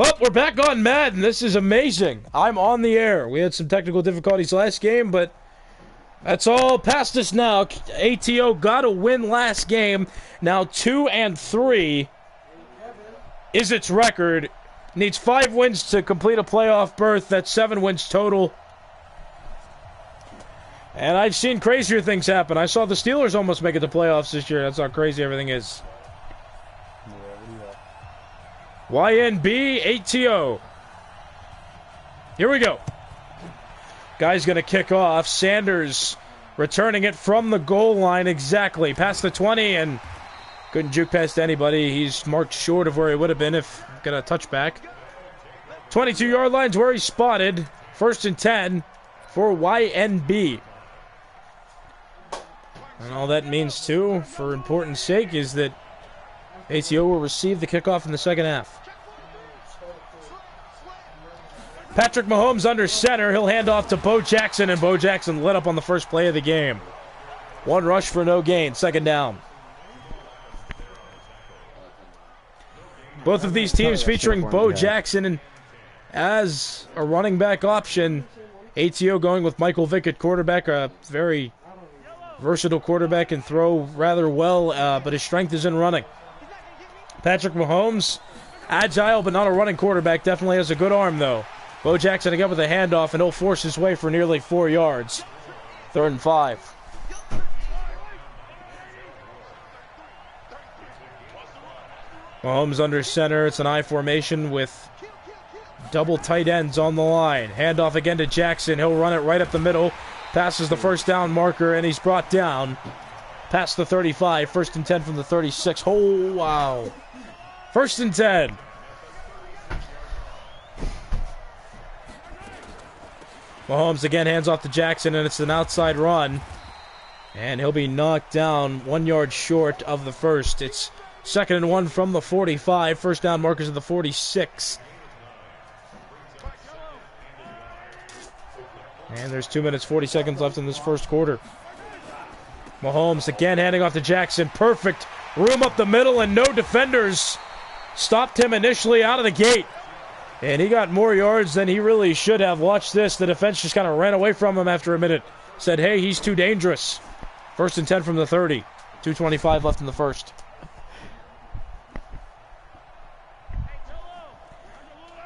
Well, we're back on Madden. This is amazing. I'm on the air. We had some technical difficulties last game, but that's all past us now. ATO got a win last game. Now 2-3 is its record. Needs 5 wins to complete a playoff berth. That's 7 wins total. And I've seen crazier things happen. I saw the Steelers almost make it to playoffs this year. That's how crazy everything is. YNB, ATO. Here we go. Guy's going to kick off. Sanders returning it from the goal line exactly. Past the 20 and couldn't juke past anybody. He's marked short of where he would have been if got a touchback. 22-yard line's where he's spotted. 1st and 10 for YNB. And all that means, too, for important sake, is that ATO will receive the kickoff in the second half. Patrick Mahomes under center. He'll hand off to Bo Jackson, and Bo Jackson lit up on the first play of the game. 1 rush for no gain. 2nd down. Both of these teams featuring Bo Jackson as a running back option. ATO going with Michael Vick at quarterback, a very versatile quarterback, can throw rather well, but his strength is in running. Patrick Mahomes, agile but not a running quarterback, definitely has a good arm though. Bo Jackson again with a handoff, and he'll force his way for nearly 4 yards. 3rd and 5. Mahomes under center. It's an I formation with double tight ends on the line. Handoff again to Jackson. He'll run it right up the middle. Passes the first down marker, and he's brought down past the 35. 1st and 10 from the 36. Oh, wow. 1st and 10. Mahomes again hands off to Jackson, and it's an outside run. And he'll be knocked down 1 yard short of the first. It's 2nd and 1 from the 45. First down markers of the 46. And there's 2 minutes, 40 seconds left in this first quarter. Mahomes again handing off to Jackson. Perfect room up the middle, and no defenders stopped him initially out of the gate. And he got more yards than he really should have. Watch this. The defense just kind of ran away from him after a minute. Said, hey, he's too dangerous. 1st and 10 from the 30. 2:25 left in the first.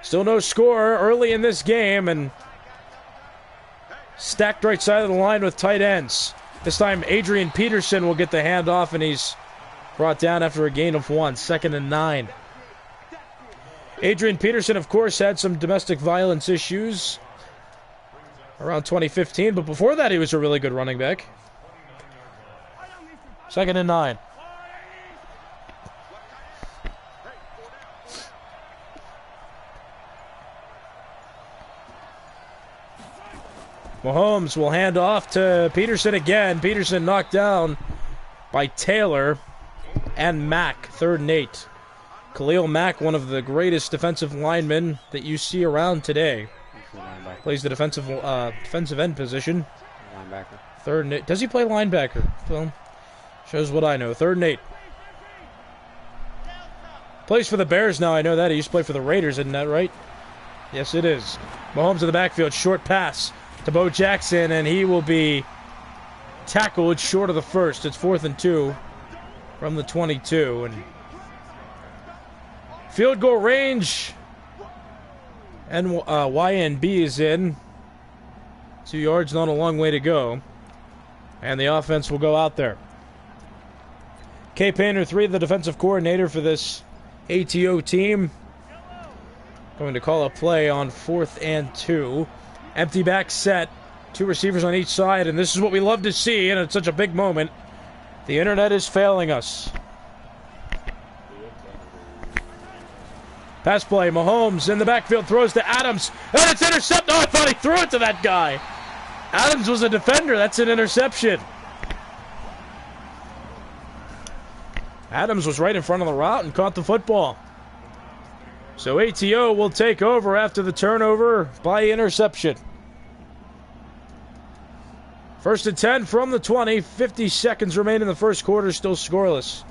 Still no score early in this game, and stacked right side of the line with tight ends. This time Adrian Peterson will get the handoff, and he's brought down after a gain of 1. 2nd and 9. Adrian Peterson, of course, had some domestic violence issues around 2015, but before that he was a really good running back. 2nd and 9. Mahomes will hand off to Peterson again. Peterson knocked down by Taylor and Mack. 3rd and 8. Khalil Mack, one of the greatest defensive linemen that you see around today. Plays the defensive end position. Linebacker. 3rd and 8. Does he play linebacker? Well, shows what I know. 3rd and 8. Plays for the Bears now. I know that. He used to play for the Raiders, isn't that right? Yes, it is. Mahomes in the backfield. Short pass to Bo Jackson, and he will be tackled short of the first. It's 4th and 2 from the 22, and field goal range, and YNB is in. 2 yards, not a long way to go, and the offense will go out there. Kay Painter, the defensive coordinator for this ATO team, going to call a play on 4th and 2. Empty back set, 2 receivers on each side, and this is what we love to see, and it's such a big moment. The internet is failing us. Pass play, Mahomes in the backfield, throws to Adams, and it's intercepted. Oh, I thought he threw it to that guy. Adams was a defender. That's an interception. Adams was right in front of the route and caught the football. So ATO will take over after the turnover by interception. 1st and 10 from the 20. 50 seconds remain in the first quarter, still scoreless.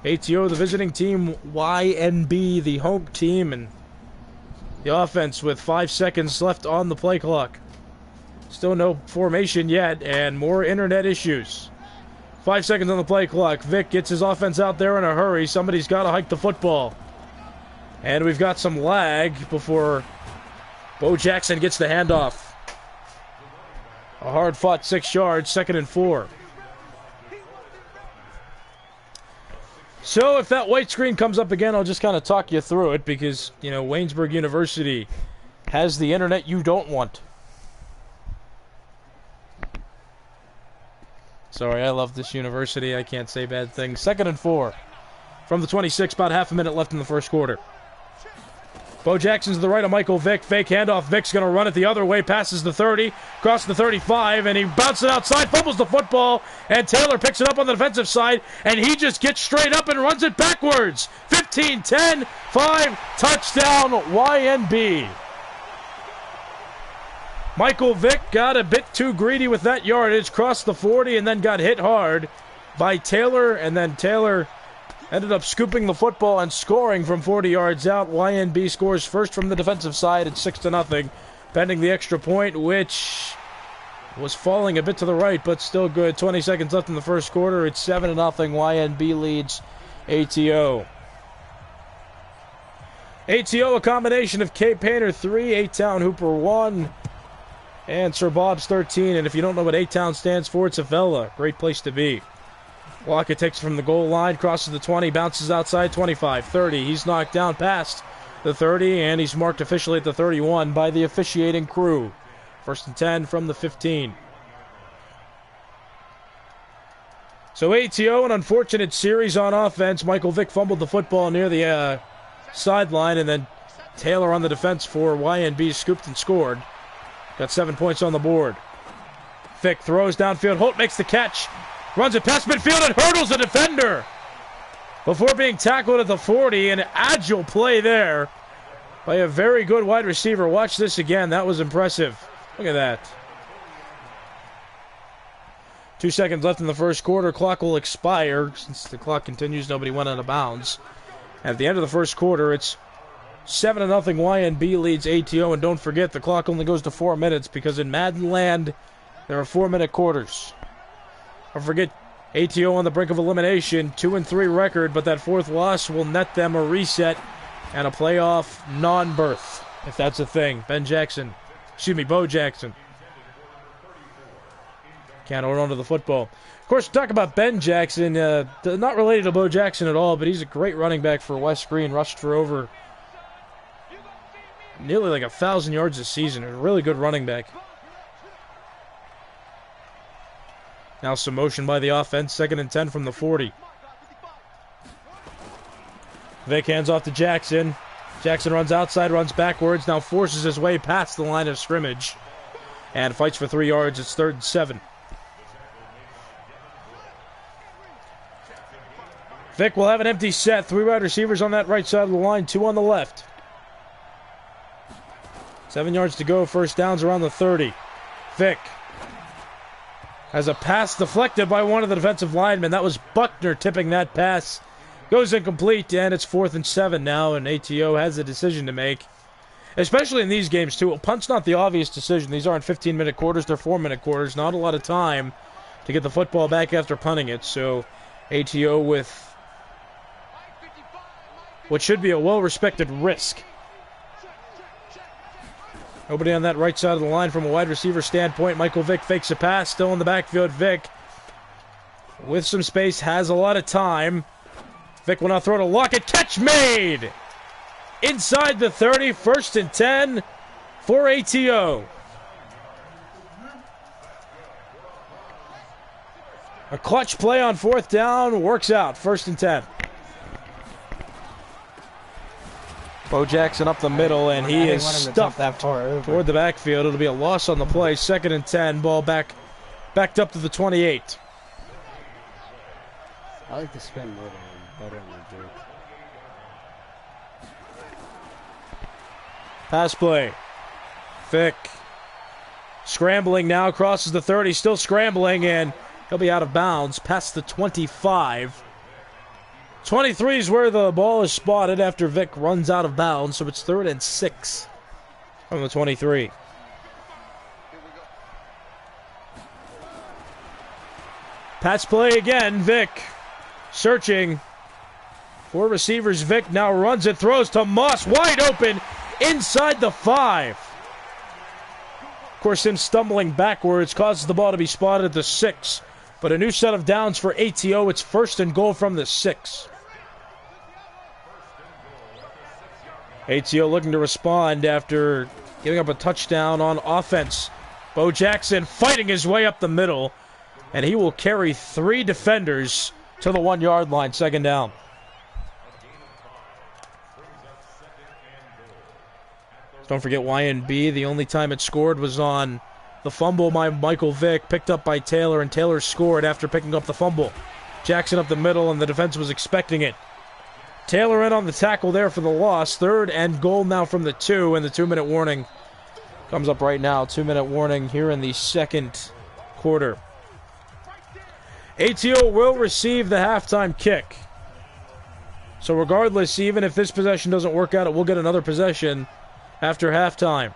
ATO, the visiting team, YNB, the home team, and The offense with 5 seconds left on the play clock. Still no formation yet, and more internet issues. 5 seconds on the play clock. Vic gets his offense out there in a hurry. Somebody's got to hike the football. And we've got some lag before Bo Jackson gets the handoff. A hard-fought 6 yards, 2nd and 4. So if that white screen comes up again, I'll just kind of talk you through it because, you know, Waynesburg University has the internet you don't want. Sorry, I love this university. I can't say bad things. 2nd and 4 from the 26, about half a minute left in the first quarter. Bo Jackson's to the right of Michael Vick. Fake handoff. Vick's going to run it the other way. Passes the 30. Across the 35. And he bounces it outside. Fumbles the football. And Taylor picks it up on the defensive side. And he just gets straight up and runs it backwards. 15-10. 5. Touchdown YNB. Michael Vick got a bit too greedy with that yardage. Crossed the 40 and then got hit hard by Taylor. And then Taylor ended up scooping the football and scoring from 40 yards out. YNB scores first from the defensive side at 6-0, pending the extra point, which was falling a bit to the right, but still good. 20 seconds left in the first quarter. It's 7-0. YNB leads ATO. ATO, a combination of Cape Painter 3, A-Town Hooper 1, and Sir Bob's 13. And if you don't know what A-Town stands for, it's a fella. Great place to be. Lockett takes it from the goal line, crosses the 20, bounces outside, 25, 30. He's knocked down past the 30, and he's marked officially at the 31 by the officiating crew. 1st and 10 from the 15. So ATO, an unfortunate series on offense. Michael Vick fumbled the football near the sideline, and then Taylor on the defense for YNB scooped and scored. Got 7 points on the board. Vick throws downfield. Holt makes the catch. Runs it past midfield and hurdles the defender before being tackled at the 40. An agile play there by a very good wide receiver. Watch this again. That was impressive. Look at that. 2 seconds left in the first quarter. Clock will expire. Since the clock continues, nobody went out of bounds. At the end of the first quarter, it's 7-0. YNB leads ATO. And don't forget, the clock only goes to 4 minutes because in Madden land, there are 4-minute quarters. Don't forget, ATO on the brink of elimination, 2-3 record, but that 4th loss will net them a reset and a playoff non-berth, if that's a thing. Bo Jackson. Can't hold on to the football. Of course, talk about Ben Jackson, not related to Bo Jackson at all, but he's a great running back for West Green, rushed for over nearly like 1,000 yards this season. A really good running back. Now some motion by the offense. 2nd and 10 from the 40. Vick hands off to Jackson. Jackson runs outside, runs backwards. Now forces his way past the line of scrimmage. And fights for 3 yards. It's 3rd and 7. Vick will have an empty set. 3 wide receivers on that right side of the line. 2 on the left. 7 yards to go. First down's around the 30. Vick has a pass deflected by one of the defensive linemen. That was Buckner tipping that pass. Goes incomplete, and it's 4th and 7 now, and ATO has a decision to make. Especially in these games, too. A punt's not the obvious decision. These aren't 15-minute quarters. They're 4-minute quarters. Not a lot of time to get the football back after punting it. So ATO with what should be a well-respected risk. Nobody on that right side of the line from a wide receiver standpoint. Michael Vick fakes a pass. Still in the backfield. Vick, with some space, has a lot of time. Vick will now throw to Lockett. Catch made! Inside the 30. 1st and 10 for ATO. A clutch play on 4th down. Works out. 1st and 10. Bo Jackson up the middle, and he is stuffed that far toward the backfield. It'll be a loss on the play. 2nd and 10. Ball backed up to the 28. I like the spin more better than the jerk. Pass play. Vick scrambling now, crosses the 30, still scrambling, and he'll be out of bounds past the 25. 23 is where the ball is spotted after Vick runs out of bounds, so it's 3rd and 6. from the 23. Pat's play again. Vic searching. 4 receivers. Vic now runs it, throws to Moss, wide open inside the 5. Of course, him stumbling backwards causes the ball to be spotted at the 6. But a new set of downs for ATO. It's 1st and goal from the 6. ATO looking to respond after giving up a touchdown on offense. Bo Jackson fighting his way up the middle, and he will carry 3 defenders to the 1-yard line, 2nd down. Don't forget YNB, the only time it scored was on the fumble by Michael Vick, picked up by Taylor, and Taylor scored after picking up the fumble. Jackson up the middle, and the defense was expecting it. Taylor in on the tackle there for the loss. 3rd and goal now from the 2, and the 2-minute warning comes up right now. 2-minute warning here in the 2nd quarter. ATO will receive the halftime kick. So regardless, even if this possession doesn't work out, it will get another possession after halftime.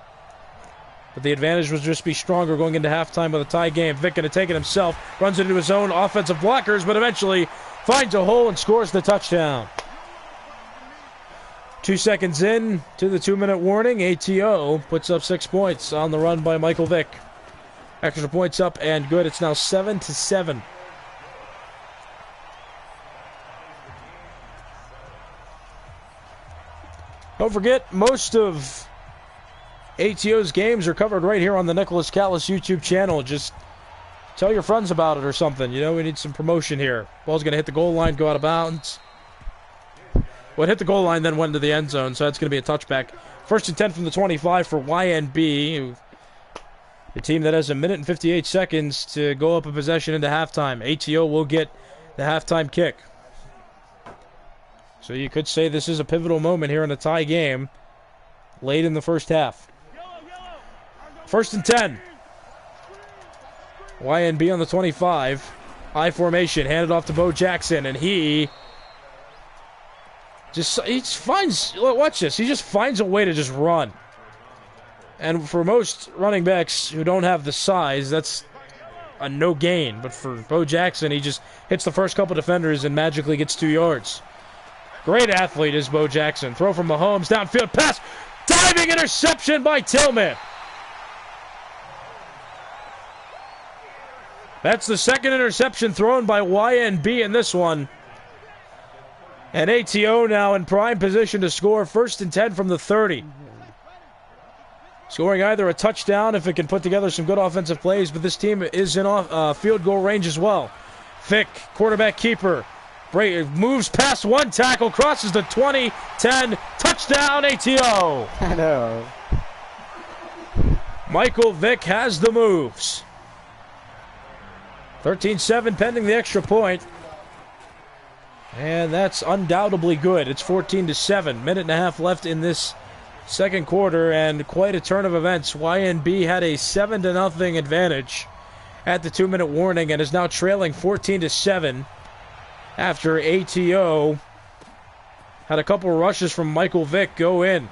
But the advantage will just be stronger going into halftime with a tie game. Vic going to take it himself, runs into his own offensive blockers, but eventually finds a hole and scores the touchdown. 2 seconds in to the 2-minute warning. ATO puts up 6 points on the run by Michael Vick. Extra points up and good. It's now 7-7. Don't forget, most of ATO's games are covered right here on the Nicholas Callas YouTube channel. Just tell your friends about it or something. You know, we need some promotion here. Ball's going to hit the goal line, go out of bounds. Well, it hit the goal line, then went into the end zone, so that's going to be a touchback. 1st and 10 from the 25 for YNB, the team that has 1 minute and 58 seconds to go up a possession into halftime. ATO will get the halftime kick. So you could say this is a pivotal moment here in a tie game late in the first half. 1st and 10. YNB on the 25. I formation, handed off to Bo Jackson, and he finds, watch this, he just finds a way to just run. And for most running backs who don't have the size, that's a no gain. But for Bo Jackson, he just hits the first couple defenders and magically gets 2 yards. Great athlete is Bo Jackson. Throw from Mahomes, downfield pass, diving interception by Tillman. That's the 2nd interception thrown by YNB in this one. And ATO now in prime position to score. 1st and 10 from the 30. Scoring either a touchdown if it can put together some good offensive plays, but this team is in field goal range as well. Vick, quarterback keeper, moves past 1 tackle, crosses the 20, 10, touchdown ATO. I know. Michael Vick has the moves. 13-7 pending the extra point. And that's undoubtedly good. It's 14-7. Minute and a half left in this 2nd quarter, and quite a turn of events. YNB had a 7-0 advantage at the 2-minute warning and is now trailing 14-7 after ATO had a couple rushes from Michael Vick go in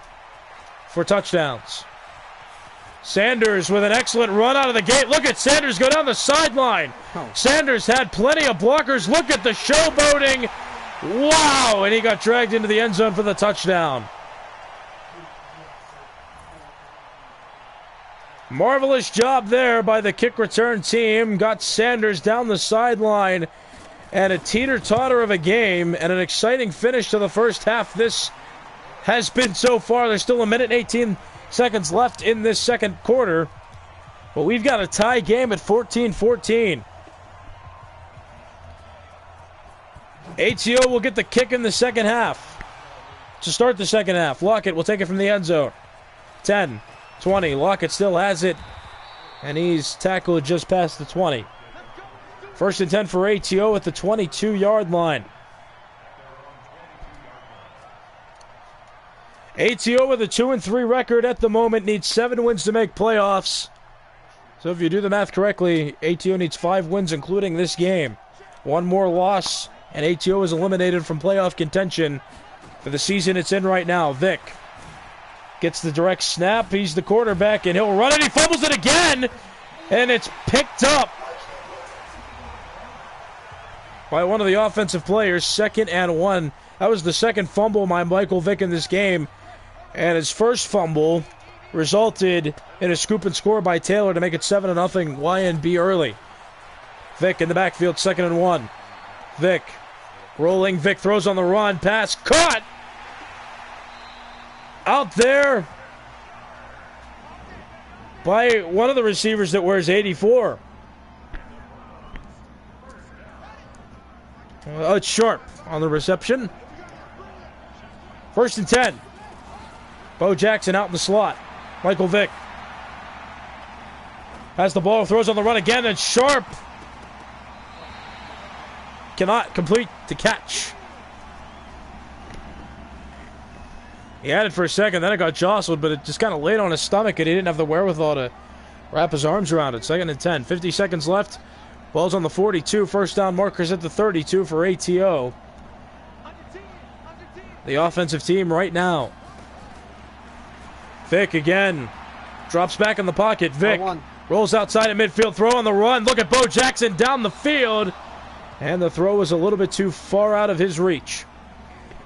for touchdowns. Sanders with an excellent run out of the gate. Look at Sanders go down the sideline. Oh. Sanders had plenty of blockers. Look at the showboating. Wow, and he got dragged into the end zone for the touchdown. Marvelous job there by the kick return team. Got Sanders down the sideline, and a teeter-totter of a game and an exciting finish to the first half this has been so far. There's still 1 minute and 18 seconds left in this 2nd quarter, but we've got a tie game at 14-14. ATO will get the kick in the 2nd half to start the 2nd half. Lockett will take it from the end zone. 10, 20. Lockett still has it, and he's tackled just past the 20. 1st and 10 for ATO at the 22-yard line. ATO with a 2-3 record at the moment needs 7 wins to make playoffs. So if you do the math correctly, ATO needs 5 wins, including this game. 1 more loss, and ATO is eliminated from playoff contention for the season it's in right now. Vick gets the direct snap. He's the quarterback, and he'll run it. He fumbles it again, and it's picked up by one of the offensive players. 2nd and 1. That was the second fumble by Michael Vick in this game, and his first fumble resulted in a scoop and score by Taylor to make it 7-0 YNB early. Vick in the backfield, 2nd and 1. Vick rolling. Vick throws on the run. Pass caught out there by one of the receivers that wears 84. It's Sharp on the reception. 1st and 10. Bo Jackson out in the slot. Michael Vick has the ball, throws on the run again, and Sharp cannot complete the catch. He had it for a second, then it got jostled, but it just kind of laid on his stomach, and he didn't have the wherewithal to wrap his arms around it. 2nd and 10. 50 seconds left. Ball's on the 42. First down markers at the 32 for ATO. The offensive team right now. Vick again. Drops back in the pocket. Vick rolls outside at midfield. Throw on the run. Look at Bo Jackson down the field. And the throw was a little bit too far out of his reach.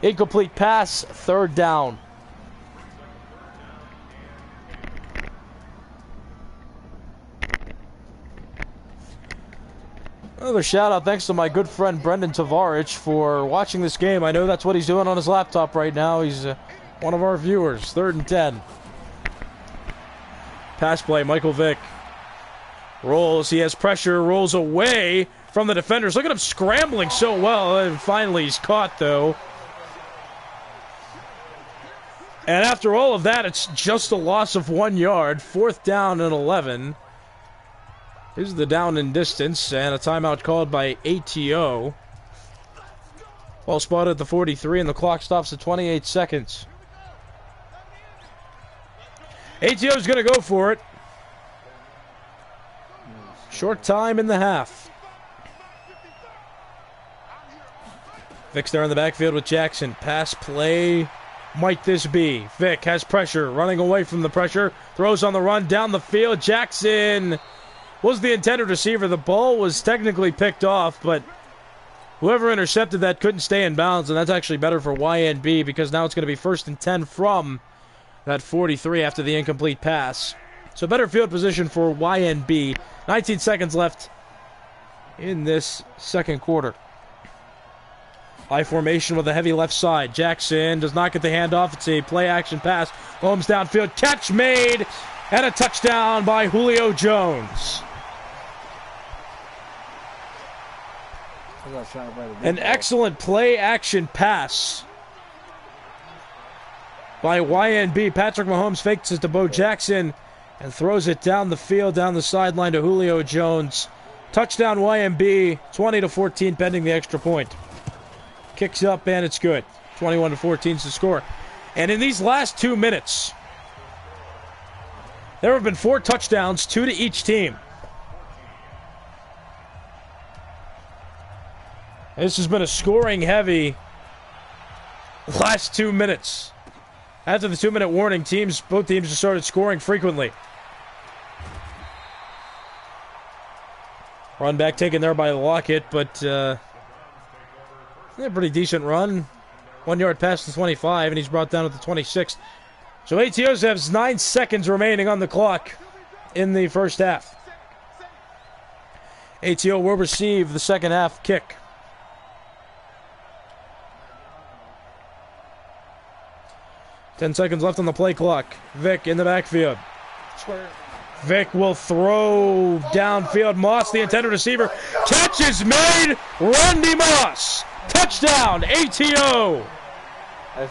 Incomplete pass. 3rd down. Another shout out thanks to my good friend Brendan Tavarich for watching this game. I know that's what he's doing on his laptop right now. He's one of our viewers. 3rd and 10. Pass play, Michael Vick. Rolls, he has pressure, rolls away from the defenders. Look at him scrambling so well. And finally he's caught though. And after all of that, it's just a loss of 1 yard. 4th down and 11. Here's the down and distance, and a timeout called by ATO. Ball spotted at the 43, and the clock stops at 28 seconds. ATO's going to go for it. Short time in the half. Vick's there in the backfield with Jackson. Pass play. Might this be? Vick has pressure, running away from the pressure. Throws on the run, down the field. Jackson was the intended receiver. The ball was technically picked off, but whoever intercepted that couldn't stay in bounds, and that's actually better for YNB because now it's going to be 1st and 10 from that 43 after the incomplete pass. So better field position for YNB. 19 seconds left in this second quarter. High formation with a heavy left side. Jackson does not get the handoff. It's a play-action pass. Holmes downfield. Catch made. And a touchdown by Julio Jones. An excellent play-action pass by YNB. Patrick Mahomes fakes it to Bo Jackson and throws it down the field, down the sideline to Julio Jones. Touchdown YNB, 20-14 pending the extra point. Kicks up and it's good. 21-14 is the score. And in these last 2 minutes, there have been 4 touchdowns, 2 to each team. This has been a scoring-heavy last 2 minutes. After the 2-minute warning, both teams have started scoring frequently. Run back taken there by Lockett, but a pretty decent run. 1 yard past the 25, and he's brought down at the 26. So ATOs has 9 seconds remaining on the clock in the first half. ATO will receive the second half kick. Ten seconds left on the play clock. Vick in the backfield. Vick will throw downfield. Moss, the intended receiver. Catch is made. Randy Moss. Touchdown, ATO. I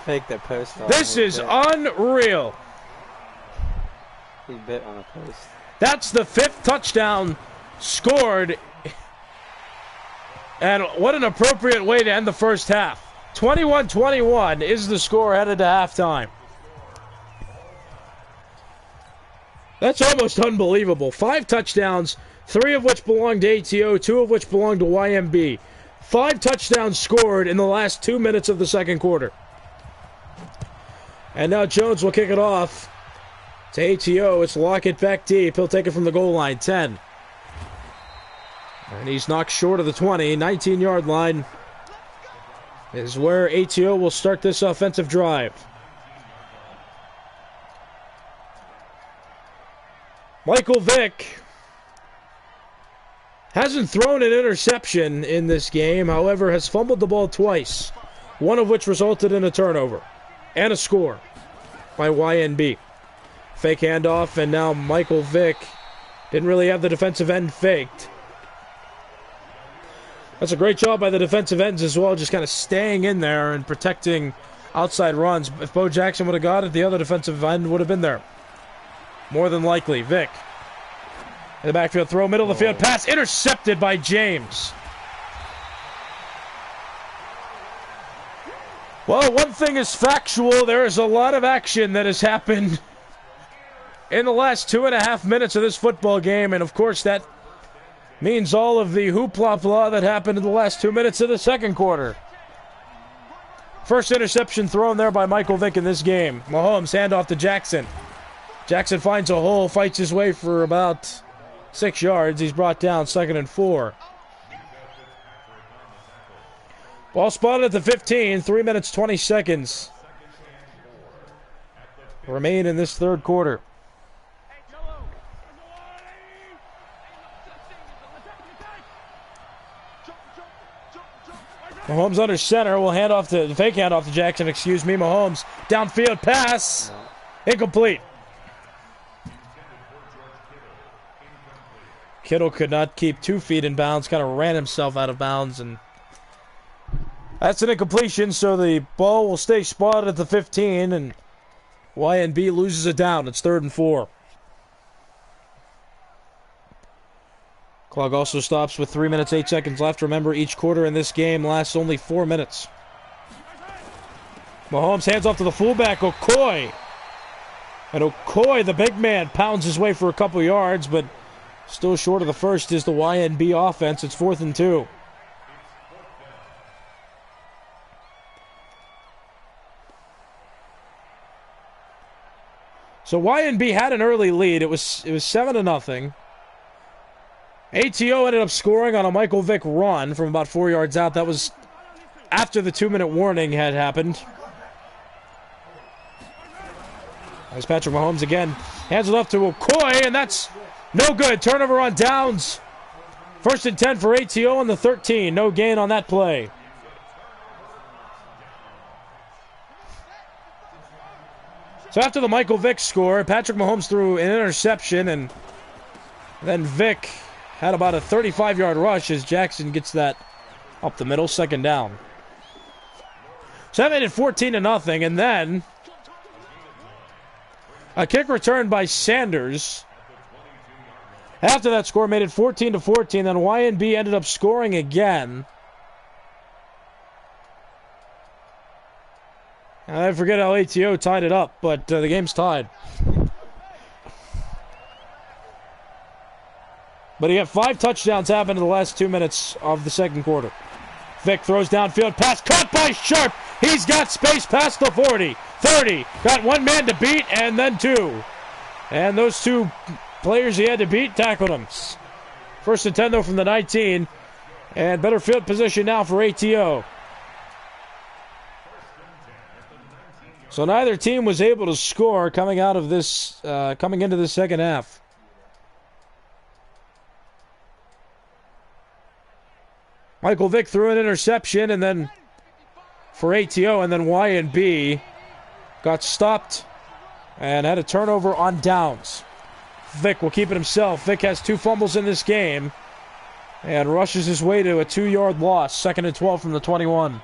faked that post. This is unreal. He bit on a post. That's the 5th touchdown scored. And what an appropriate way to end the first half. 21-21 is the score headed to halftime. That's almost unbelievable. 5 touchdowns, 3 of which belong to ATO, 2 of which belong to YNB. 5 touchdowns scored in the last 2 minutes of the second quarter. And now Jones will kick it off to ATO. It's Lockett back deep. He'll take it from the goal line. 10. And he's knocked short of the 20. 19-yard line is where ATO will start this offensive drive. Michael Vick hasn't thrown an interception in this game, however, has fumbled the ball twice, one of which resulted in a turnover and a score by YNB. Fake handoff, and now Michael Vick didn't really have the defensive end faked. That's a great job by the defensive ends as well, just kind of staying in there and protecting outside runs. If Bo Jackson would have got it, the other defensive end would have been there. More than likely. Vick in the backfield throw, middle of the field pass, intercepted by James. Well, one thing is factual. There is a lot of action that has happened in the last 2.5 minutes of this football game, and of course that means all of the hoopla that happened in the last 2 minutes of the second quarter. First interception thrown there by Michael Vick in this game. Mahomes handoff to Jackson. Jackson finds a hole, fights his way for about 6 yards. He's brought down, 2nd and 4. Ball spotted at the 15, 3 minutes, 20 seconds remain in this third quarter. Mahomes under center. Will hand off to fake handoff to Jackson. Excuse me. Mahomes downfield pass, incomplete. Kittle could not keep 2 feet in bounds. Kind of ran himself out of bounds, and that's an incompletion. So the ball will stay spotted at the 15, and YNB loses it down. It's 3rd and 4. Clock also stops with 3 minutes, 8 seconds left. Remember, each quarter in this game lasts only 4 minutes. Mahomes hands off to the fullback, Okoye. And Okoye, the big man, pounds his way for a couple yards, but still short of the first is the YNB offense. It's 4th and 2. So YNB had an early lead. It was 7-0. ATO ended up scoring on a Michael Vick run from about 4 yards out. That was after the 2-minute warning had happened. As Patrick Mahomes again hands it off to Okoye, and that's no good. Turnover on downs. 1st and 10 for ATO on the 13. No gain on that play. So after the Michael Vick score, Patrick Mahomes threw an interception, and then Vick had about a 35-yard rush as Jackson gets that up the middle, 2nd down. So that made it 14-0, and then a kick return by Sanders. After that score made it 14-14, then YNB ended up scoring again. I forget how ATO tied it up, but the game's tied. But he had 5 touchdowns happen in the last 2 minutes of the second quarter. Vick throws downfield, pass caught by Sharp. He's got space past the 40, 30. Got one man to beat, and then 2. And those 2 players he had to beat tackled him. 1st and 10, though, from the 19. And better field position now for ATO. So neither team was able to score coming out of this, coming into the second half. Michael Vick threw an interception, and then for ATO, and then YNB got stopped and had a turnover on downs. Vick will keep it himself. Vick has 2 fumbles in this game and rushes his way to a 2-yard loss. 2nd and 12 from the 21.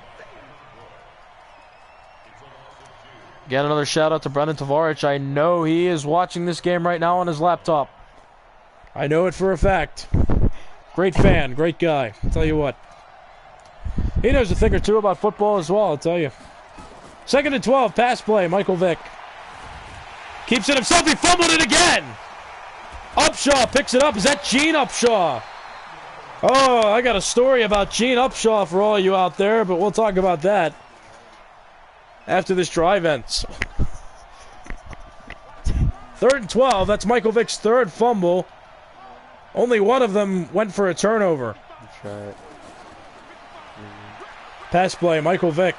Again, another shout out to Brendan Tavarich. I know he is watching this game right now on his laptop. I know it for a fact. Great fan, great guy. I'll tell you what. He knows a thing or two about football as well, I'll tell you. 2nd and 12, pass play, Michael Vick. Keeps it himself, he fumbled it again! Upshaw picks it up. Is that Gene Upshaw? Oh, I got a story about Gene Upshaw for all you out there, but we'll talk about that after this drive ends. 3rd and 12. That's Michael Vick's 3rd fumble. Only one of them went for a turnover. That's right. Pass play, Michael Vick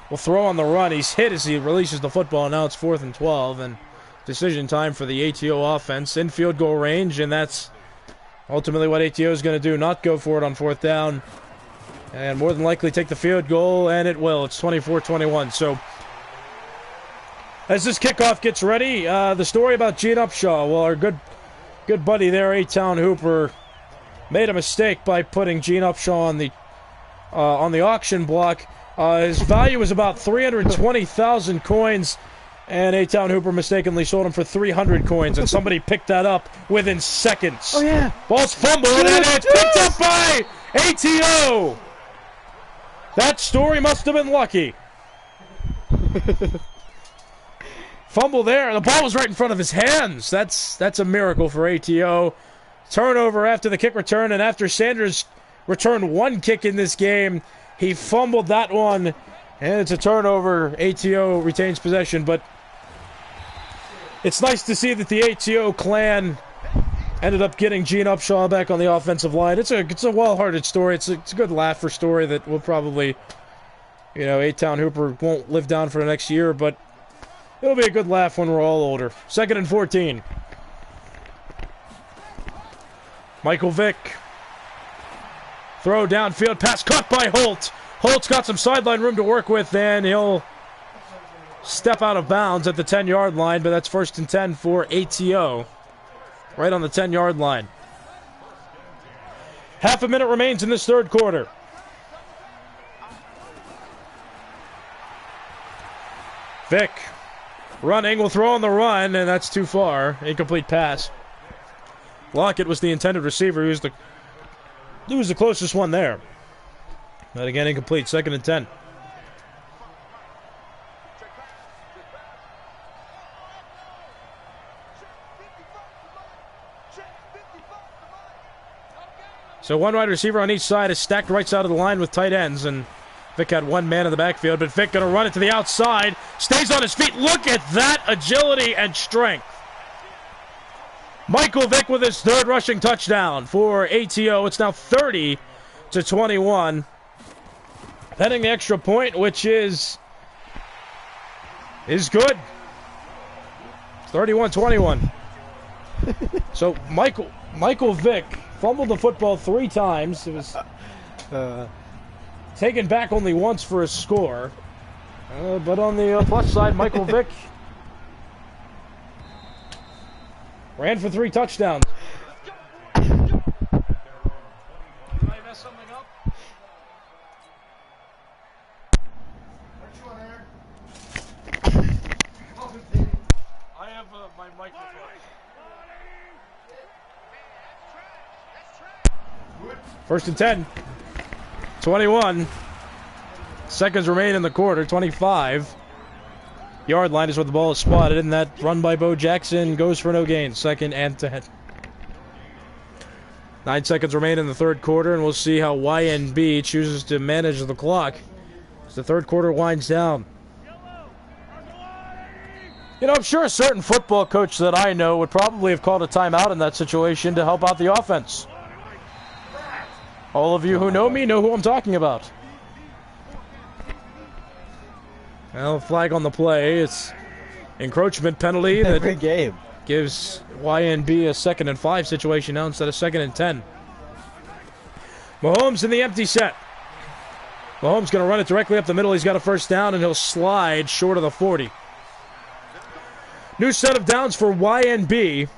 will throw on the run. He's hit as he releases the football. Now it's 4th and 12, and decision time for the ATO offense in field goal range, and that's ultimately what ATO is going to do. Not go for it on 4th down, and more than likely take the field goal, and it will. It's 24-21. So as this kickoff gets ready, the story about Gene Upshaw. Well, our good buddy there, A-Town Hooper, made a mistake by putting Gene Upshaw on the auction block. His value was about 320,000 coins, and A-Town Hooper mistakenly sold him for 300 coins, and somebody picked that up within seconds. Oh, yeah. Ball's fumbled, and it's picked up by ATO. That story must have been lucky. Fumble there. The ball was right in front of his hands. That's a miracle for ATO. Turnover after the kick return, and after Sanders returned one kick in this game, he fumbled that one, and it's a turnover. ATO retains possession, but it's nice to see that the ATO clan ended up getting Gene Upshaw back on the offensive line. It's a well-hearted story. It's a good laugher story that will probably, A-Town Hooper won't live down for the next year, but it'll be a good laugh when we're all older. 2nd and 14. Michael Vick. Throw downfield, pass caught by Holt. Holt's got some sideline room to work with, and he'll step out of bounds at the 10-yard line, but that's 1st and 10 for ATO. Right on the 10-yard line. Half a minute remains in this 3rd quarter. Vick running, will throw on the run, and that's too far. Incomplete pass. Lockett was the intended receiver. He was the closest one there. But again, incomplete. 2nd and 10. So one wide receiver on each side is stacked right side of the line with tight ends, and Vick had one man in the backfield, but Vick going to run it to the outside. Stays on his feet. Look at that agility and strength. Michael Vick with his 3rd rushing touchdown for ATO. It's now 30-21. Heading the extra point, which is good. 31-21. So Michael Vick fumbled the football 3 times. It was taken back only once for a score. But on the plus side, Michael Vick ran for 3 touchdowns. Did I mess something up? Aren't you on air? I have my microphone. 1st and 10. 21. Seconds remain in the quarter. 25. Yard line is where the ball is spotted, and that run by Bo Jackson goes for no gain. 2nd and 10. 9 seconds remain in the 3rd quarter, and we'll see how YNB chooses to manage the clock as the 3rd quarter winds down. I'm sure a certain football coach that I know would probably have called a timeout in that situation to help out the offense. All of you who know me know who I'm talking about. Well, flag on the play. It's encroachment penalty that Every game gives YNB a 2nd and 5 situation now instead of 2nd and 10. Mahomes in the empty set. Mahomes going to run it directly up the middle. He's got a 1st down, and he'll slide short of the 40. New set of downs for YNB.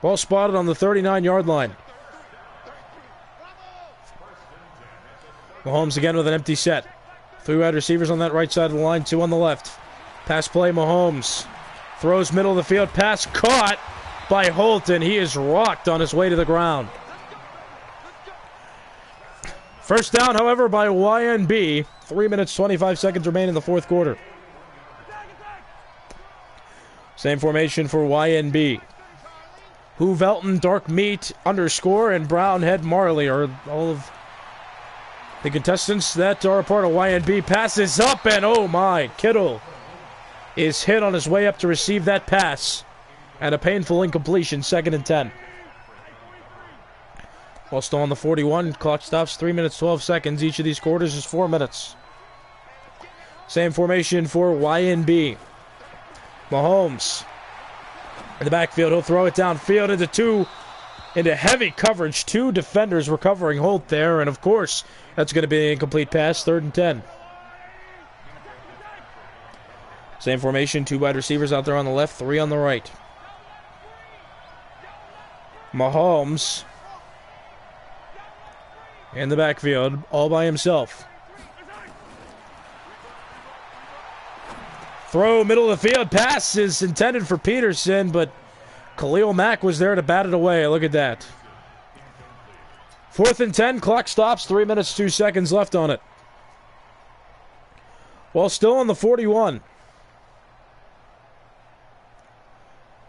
Ball spotted on the 39-yard line. Mahomes again with an empty set. 3 wide receivers on that right side of the line, 2 on the left. Pass play, Mahomes. Throws middle of the field. Pass caught by Holton. He is rocked on his way to the ground. 1st down, however, by YNB. 3 minutes, 25 seconds remain in the 4th quarter. Same formation for YNB. Who Velton, Dark Meat, _, and Brownhead Marley are all of The contestants that are a part of YNB passes up, and oh my, Kittle is hit on his way up to receive that pass. And a painful incompletion, 2nd and 10. While still on the 41, clock stops 3 minutes 12 seconds. Each of these quarters is 4 minutes. Same formation for YNB. Mahomes in the backfield. He'll throw it downfield into heavy coverage. 2 defenders recovering Holt there. And of course, that's going to be an incomplete pass, 3rd and 10. Same formation, 2 wide receivers out there on the left, 3 on the right. Mahomes in the backfield, all by himself. Throw, middle of the field, pass is intended for Peterson, but Khalil Mack was there to bat it away. Look at that. 4th and 10, clock stops, 3 minutes 2 seconds left on it. While still on the 41.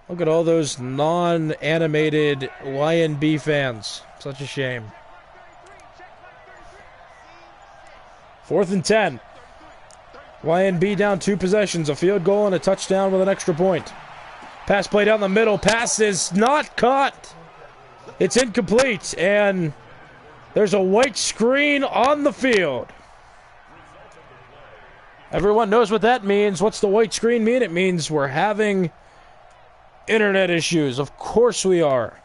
Look at all those non-animated YNB fans. Such a shame. 4th and 10. YNB down 2 possessions, a field goal and a touchdown with an extra point. Pass play down the middle. Pass is not caught. It's incomplete, and there's a white screen on the field. Everyone knows what that means. What's the white screen mean? It means we're having internet issues. Of course we are.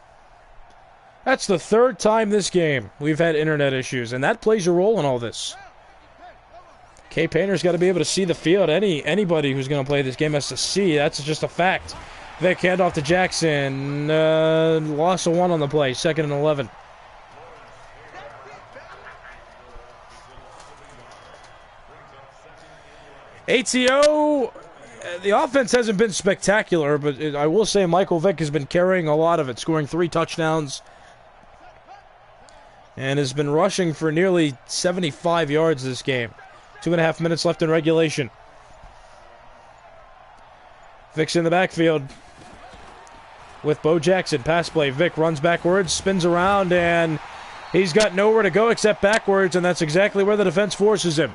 That's the 3rd time this game we've had internet issues, and that plays a role in all this. Kay Painter's got to be able to see the field. Anybody who's going to play this game has to see. That's just a fact. Vic, handoff to Jackson. Loss of 1 on the play. 2nd and 11. ATO, the offense hasn't been spectacular, but I will say Michael Vick has been carrying a lot of it, scoring 3 touchdowns. And has been rushing for nearly 75 yards this game. 2.5 minutes left in regulation. Vick's in the backfield with Bo Jackson. Pass play. Vick runs backwards, spins around, and he's got nowhere to go except backwards, and that's exactly where the defense forces him.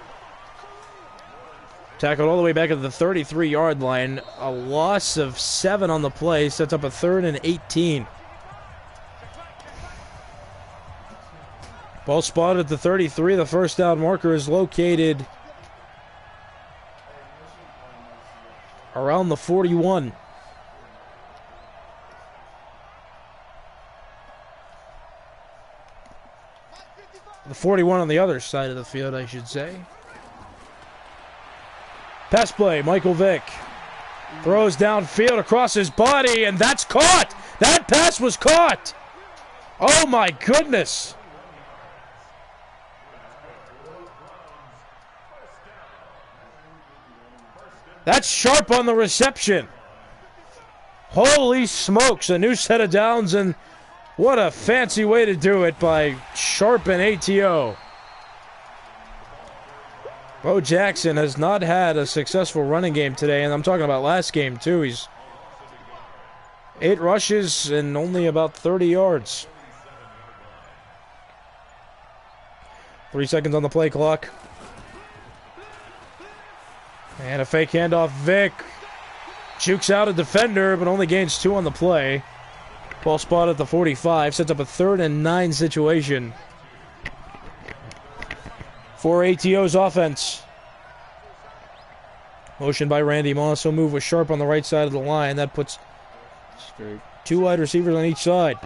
Tackled all the way back at the 33-yard line. A loss of 7 on the play. Sets up a 3rd and 18. Ball spotted at the 33. The first down marker is located around the 41. The 41 on the other side of the field, I should say. Pass play, Michael Vick. Throws downfield across his body, and that's caught! That pass was caught! Oh my goodness! That's sharp on the reception. Holy smokes, a new set of downs, and what a fancy way to do it by Sharp and ATO. Bo Jackson has not had a successful running game today, and I'm talking about last game too. He's 8 rushes and only about 30 yards. 3 seconds on the play clock. And a fake handoff. Vick jukes out a defender, but only gains 2 on the play. Ball spot at the 45. Sets up a 3rd and 9 situation for ATO's offense. Motion by Randy Moss. He'll move with Sharp on the right side of the line. That puts 2 wide receivers on each side.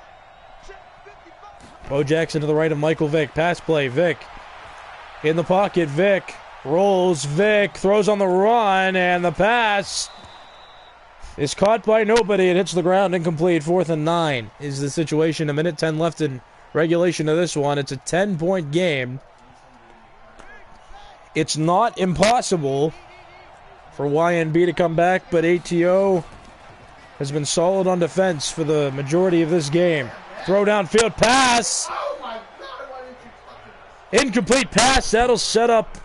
Bo Jackson to the right of Michael Vick. Pass play. Vick in the pocket. Vick rolls. Vick throws on the run, and the pass is caught by nobody. It hits the ground, incomplete. 4th and 9 is the situation. 1:10 left in regulation of this one. It's a 10-point game. It's not impossible for YNB to come back, but ATO has been solid on defense for the majority of this game. Throw downfield, pass. Incomplete pass. That'll set up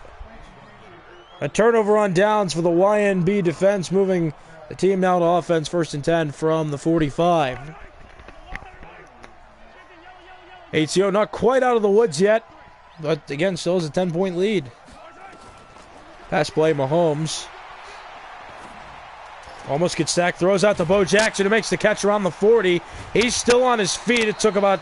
a turnover on downs for the YNB defense, moving the team now to offense. 1st and 10 from the 45. ATO not quite out of the woods yet. But again, still has a 10-point lead. Pass play, Mahomes. Almost gets sacked, throws out to Bo Jackson, who makes the catch around the 40. He's still on his feet. It took about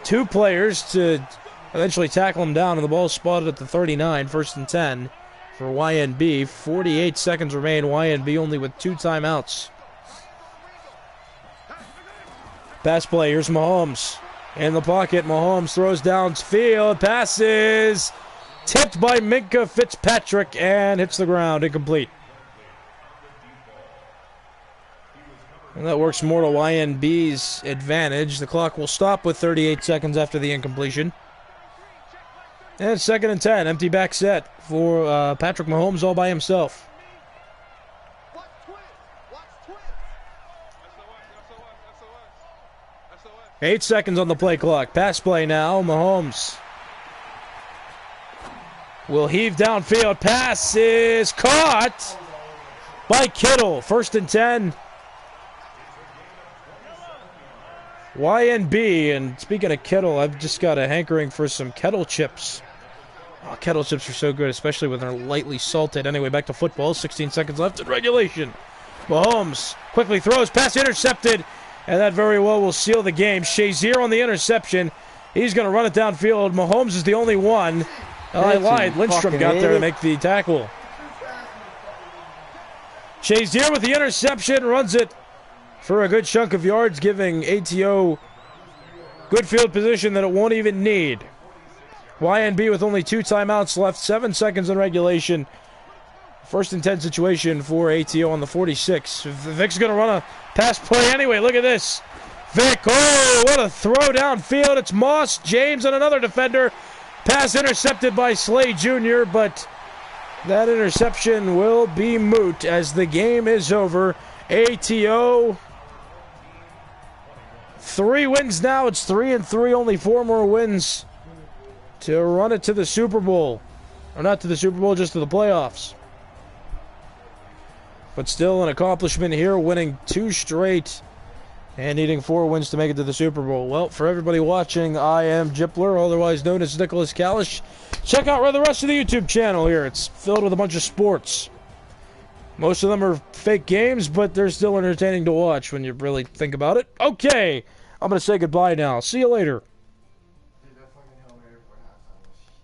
2 players to eventually tackle him down, and the ball spotted at the 39, 1st and 10 for YNB. 48 seconds remain, YNB only with 2 timeouts. Pass play, here's Mahomes. In the pocket, Mahomes throws downfield, passes, tipped by Minkah Fitzpatrick, and hits the ground, incomplete. And that works more to YNB's advantage. The clock will stop with 38 seconds after the incompletion. And 2nd and 10, empty back set for Patrick Mahomes all by himself. 8 seconds on the play clock. Pass play now, Mahomes will heave downfield. Pass is caught by Kittle. 1st and 10. YNB, and speaking of Kettle, I've just got a hankering for some kettle chips. Oh, kettle chips are so good, especially when they're lightly salted. Anyway, back to football. 16 seconds left in regulation. Mahomes quickly throws, pass intercepted, and that very well will seal the game. Shazier on the interception. He's going to run it downfield. Mahomes is the only one. I lied. Lindstrom got there to make the tackle. Shazier with the interception, runs it for a good chunk of yards, giving ATO good field position that it won't even need. YNB with only 2 timeouts left, 7 seconds in regulation. 1st and 10 situation for ATO on the 46. Vic's going to run a pass play anyway. Look at this. Vic, oh, what a throw downfield. It's Moss, James, and another defender. Pass intercepted by Slay Jr., but that interception will be moot as the game is over. ATO 3 wins now. It's 3-3. Only 4 more wins to run it to the Super Bowl. Or not to the Super Bowl, just to the playoffs. But still an accomplishment here, winning 2 straight and needing 4 wins to make it to the Super Bowl. Well, for everybody watching, I am Jipler, otherwise known as Nicholas Callas. Check out the rest of the YouTube channel here. It's filled with a bunch of sports. Most of them are fake games, but they're still entertaining to watch when you really think about it. Okay, I'm going to say goodbye now. See you later.